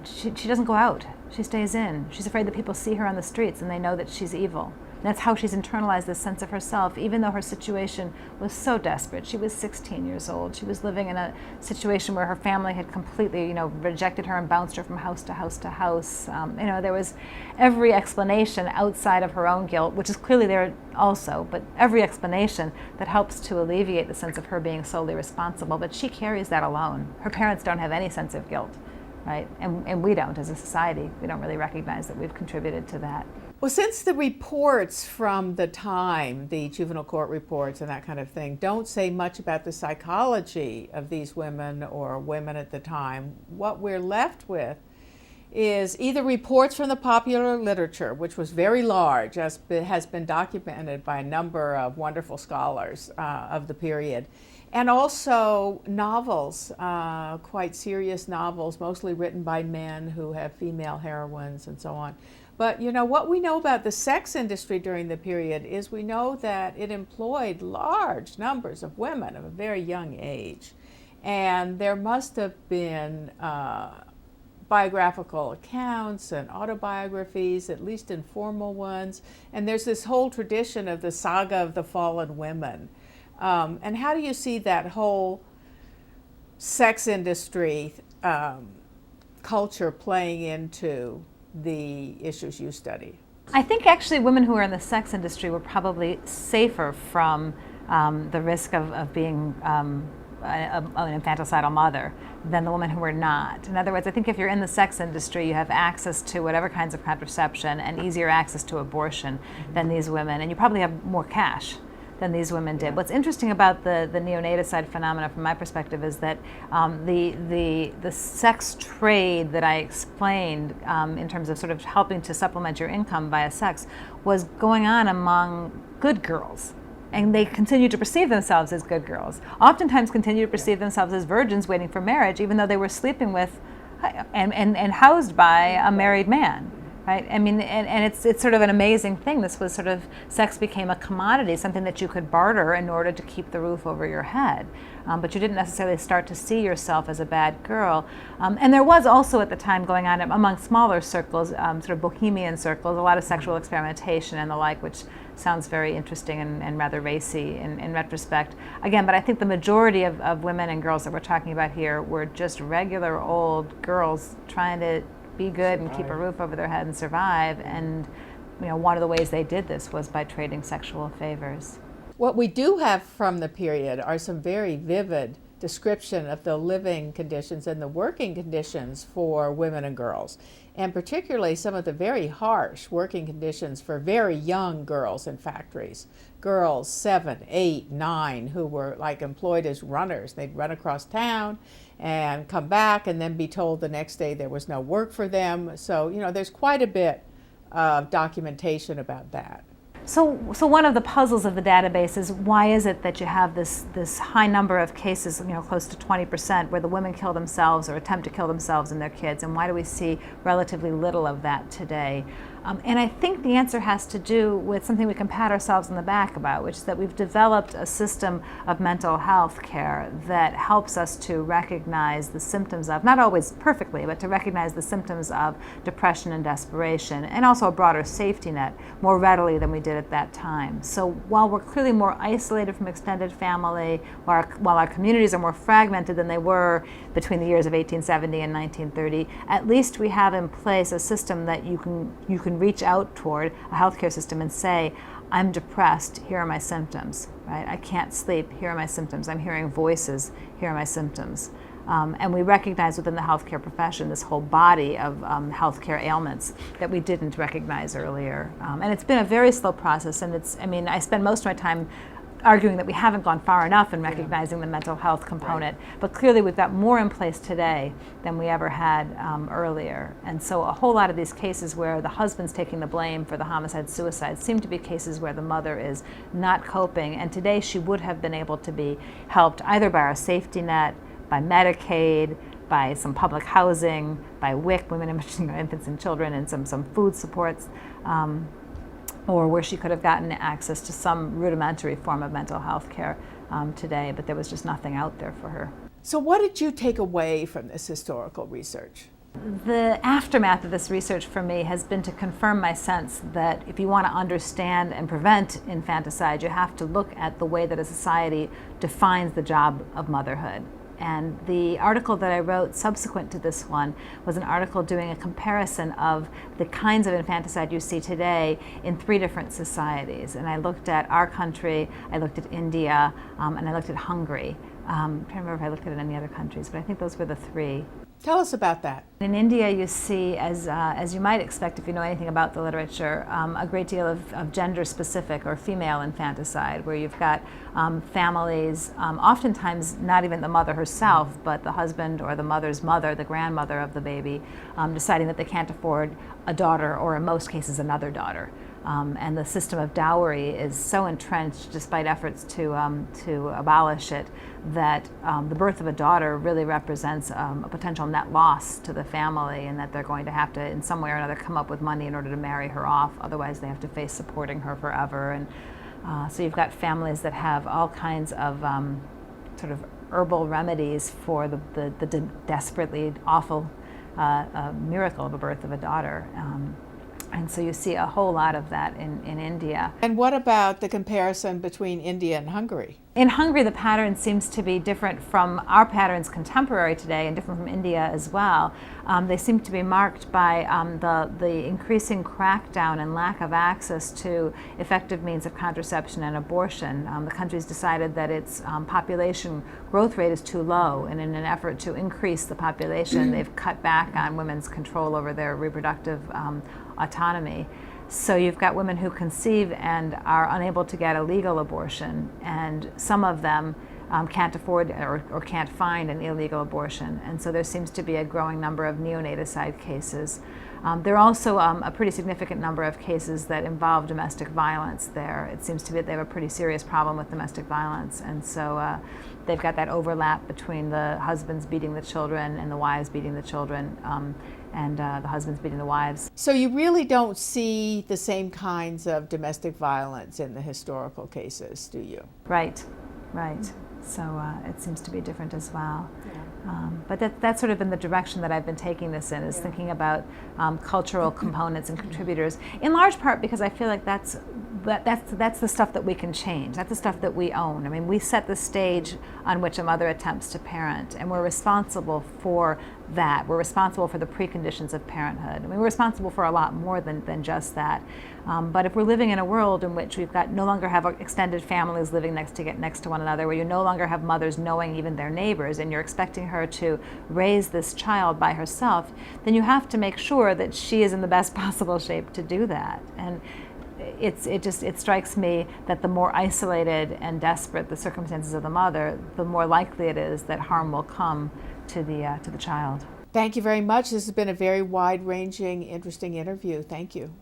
she doesn't go out. She stays in. She's afraid that people see her on the streets and they know that she's evil. And that's how she's internalized this sense of herself, even though her situation was so desperate. She was 16 years old. She was living in a situation where her family had completely, rejected her and bounced her from house to house to house. There was every explanation outside of her own guilt, which is clearly there also, but every explanation that helps to alleviate the sense of her being solely responsible. But she carries that alone. Her parents don't have any sense of guilt, right? And we don't as a society. We don't really recognize that we've contributed to that. Well, since the reports from the time, the juvenile court reports and that kind of thing, don't say much about the psychology of these women or women at the time, what we're left with is either reports from the popular literature, which was very large, as has been documented by a number of wonderful scholars of the period, and also novels, quite serious novels, mostly written by men who have female heroines and so on. But what we know about the sex industry during the period is we know that it employed large numbers of women of a very young age. And there must have been biographical accounts and autobiographies, at least informal ones. And there's this whole tradition of the saga of the fallen women. And how do you see that whole sex industry culture playing into the issues you study? I think actually women who are in the sex industry were probably safer from the risk of being an infanticidal mother than the women who were not. In other words, I think if you're in the sex industry, you have access to whatever kinds of contraception and easier access to abortion than these women, and you probably have more cash than these women did. What's interesting about the neonaticide phenomena from my perspective is that the sex trade that I explained in terms of sort of helping to supplement your income via sex was going on among good girls. And they continue to perceive themselves as good girls. Oftentimes continue to perceive themselves as virgins waiting for marriage, even though they were sleeping with and housed by a married man. Right? I mean, and it's sort of an amazing thing. This was sort of, sex became a commodity, something that you could barter in order to keep the roof over your head. But you didn't necessarily start to see yourself as a bad girl. And there was also at the time going on among smaller circles, sort of bohemian circles, a lot of sexual experimentation and the like, which sounds very interesting and rather racy in retrospect. Again, but I think the majority of women and girls that we're talking about here were just regular old girls trying to be good and keep a roof over their head and survive. And one of the ways they did this was by trading sexual favors. What we do have from the period are some very vivid description of the living conditions and the working conditions for women and girls, and particularly some of the very harsh working conditions for very young girls in factories. Girls 7, 8, 9 who were like employed as runners. They'd run across town and come back and then be told the next day there was no work for them. So, there's quite a bit of documentation about that. So one of the puzzles of the database is, why is it that you have this high number of cases, close to 20%, where the women kill themselves or attempt to kill themselves and their kids, and why do we see relatively little of that today? And I think the answer has to do with something we can pat ourselves on the back about, which is that we've developed a system of mental health care that helps us to recognize the symptoms of, not always perfectly, but to recognize the symptoms of depression and desperation, and also a broader safety net more readily than we did at that time. So while we're clearly more isolated from extended family, while our communities are more fragmented than they were between the years of 1870 and 1930, at least we have in place a system that you can reach out toward, a healthcare system, and say, I'm depressed, here are my symptoms, right? I can't sleep, here are my symptoms. I'm hearing voices, here are my symptoms. And we recognize within the healthcare profession this whole body of healthcare ailments that we didn't recognize earlier. And it's been a very slow process, and I spend most of my time arguing that we haven't gone far enough in recognizing the mental health component. Right. But clearly we've got more in place today than we ever had earlier. And so a whole lot of these cases where the husband's taking the blame for the homicide suicide seem to be cases where the mother is not coping. And today she would have been able to be helped either by our safety net, by Medicaid, by some public housing, by WIC, Women and Infants and Children, and some food supports. Or where she could have gotten access to some rudimentary form of mental health care today, but there was just nothing out there for her. So what did you take away from this historical research? The aftermath of this research for me has been to confirm my sense that if you want to understand and prevent infanticide, you have to look at the way that a society defines the job of motherhood. And the article that I wrote subsequent to this one was an article doing a comparison of the kinds of infanticide you see today in 3 different societies. And I looked at our country, I looked at India, and I looked at Hungary. I'm trying to remember if I looked at any other countries, but I think those were the 3. Tell us about that. In India, you see, as you might expect if you know anything about the literature, a great deal of gender-specific or female infanticide, where you've got families, oftentimes not even the mother herself, but the husband or the mother's mother, the grandmother of the baby, deciding that they can't afford a daughter or in most cases another daughter. And the system of dowry is so entrenched, despite efforts to abolish it, that the birth of a daughter really represents a potential net loss to the family, and that they're going to have to, in some way or another, come up with money in order to marry her off. Otherwise, they have to face supporting her forever. And so you've got families that have all kinds of sort of herbal remedies for the desperately awful miracle of the birth of a daughter. And so you see a whole lot of that in India. And what about the comparison between India and Hungary? In Hungary, the pattern seems to be different from our patterns contemporary today, and different from India as well. They seem to be marked by the increasing crackdown and lack of access to effective means of contraception and abortion. The country's decided that its population growth rate is too low, and in an effort to increase the population, they've cut back on women's control over their reproductive autonomy. So you've got women who conceive and are unable to get a legal abortion, and some of them can't afford or can't find an illegal abortion. And so there seems to be a growing number of neonaticide cases. There are also a pretty significant number of cases that involve domestic violence there. It seems to be that they have a pretty serious problem with domestic violence, and so they've got that overlap between the husbands beating the children and the wives beating the children, and the husbands beating the wives. So you really don't see the same kinds of domestic violence in the historical cases, do you? Right, right. So it seems to be different as well. Yeah. But that's sort of been the direction that I've been taking this in, is thinking about cultural components and contributors, in large part because I feel like that's the stuff that we can change. That's the stuff that we own. I mean, we set the stage on which a mother attempts to parent, and we're responsible for that. We're responsible for the preconditions of parenthood. I mean, we're responsible for a lot more than just that. But if we're living in a world in which we've got no longer have extended families living next to one another, where you no longer have mothers knowing even their neighbors, and you're expecting her to raise this child by herself, then you have to make sure that she is in the best possible shape to do that. And it strikes me that the more isolated and desperate the circumstances of the mother, the more likely it is that harm will come to the child. Thank you very much. This has been a very wide-ranging, interesting interview. Thank you.